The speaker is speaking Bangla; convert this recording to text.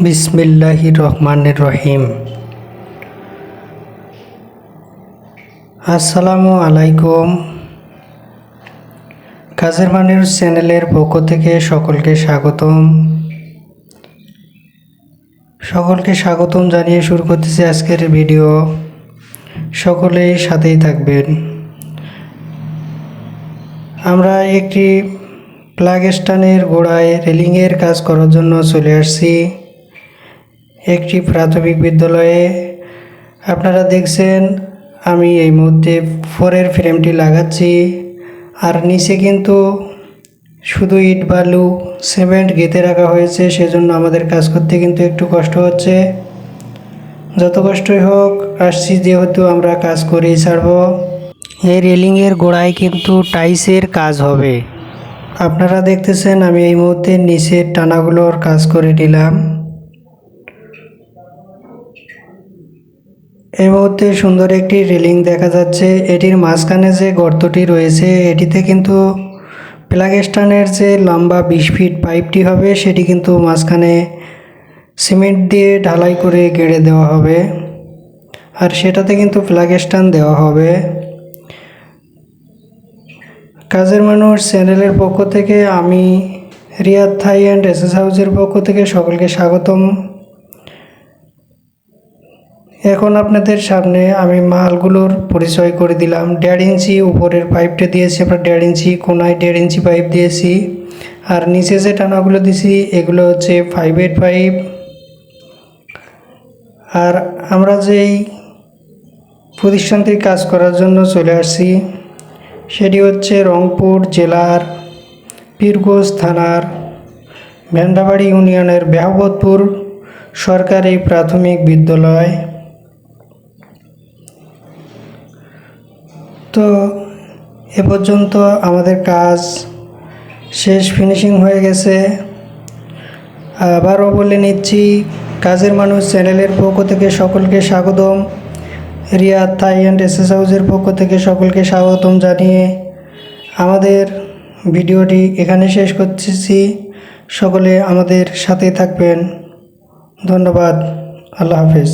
বিসমিল্লাহির রহমানির রহিম। আসসালামু আলাইকুম। কাজের মানুষ চ্যানেলের পক্ষ থেকে সকলকে স্বাগতম জানিয়ে শুরু করতেছি আজকের ভিডিও। সকলেই সাথেই থাকবেন। আমরা একটি প্লাগ স্ট্যান্ডের গোড়ায় রেলিংয়ের কাজ করার জন্য চলে আসছি একটি প্রাথমিক বিদ্যালয়ে। আপনারা দেখছেন আমি এই মুহূর্তে ফোরের ফ্রেমটি লাগাচ্ছি, আর নিচে কিন্তু শুধু ইট বালু সিমেন্ট গেঁথে রাখা হয়েছে, সেজন্য আমাদের কাজ করতে কিন্তু একটু কষ্ট হচ্ছে। যত কষ্টই হোক আসছি, যেহেতু আমরা কাজ করেই ছাড়ব। এই রেলিংয়ের গোড়ায় কিন্তু টাইলসের কাজ হবে। আপনারা দেখতেছেন আমি এই মুহূর্তে নিচের টানাগুলোর কাজ করে নিলাম। এই মুহূর্তে সুন্দর একটি রেলিং দেখা যাচ্ছে। এটির মাঝখানে যে গর্তটি রয়েছে, এটিতে কিন্তু প্লাগ স্ট্যান্ডের যে লম্বা 20 ফিট পাইপটি হবে, সেটি কিন্তু মাঝখানে সিমেন্ট দিয়ে ঢালাই করে গেড়ে দেওয়া হবে, আর সেটাতে কিন্তু প্লাগ স্ট্যান্ড দেওয়া হবে। কাজের মানুষ চ্যানেলের পক্ষ থেকে আমি রিয়াদ থাই অ্যান্ড এসএস হাউসের পক্ষ থেকে সকলকে স্বাগতম। এখন আপনাদের সামনে আমি মালগুলোর পরিচয় করে দিলাম। 1.5 ইঞ্চি উপরের পাইপটা দিয়েছি আমরা, 1.5 ইঞ্চি কোনায় 1.5 ইঞ্চি পাইপ দিয়েছি, আর নিচে যে টানাগুলো দিয়েছি এগুলো হচ্ছে 5-8 পাইপ। আর আমরা যেই প্রতিষ্ঠানটির কাজ করার জন্য চলে আসছি সেটি হচ্ছে রংপুর জেলার পীরগঞ্জ থানার ভেন্দাবাড়ি ইউনিয়নের বেহবতপুর সরকারি প্রাথমিক বিদ্যালয়। তো এ পর্যন্ত আমাদের কাজ শেষ, ফিনিশিং হয়ে গেছে। আবারও বলে নিচ্ছি, কাজের মানুষ চ্যানেলের পক্ষ থেকে সকলকে স্বাগতম। রিয়াদ থাই অ্যান্ড এসএস হাউসের পক্ষ থেকে সকলকে স্বাগতম জানিয়ে আমাদের ভিডিওটি এখানে শেষ করতেছি। সকলে আমাদের সাথে থাকবেন। ধন্যবাদ। আল্লাহ হাফেজ।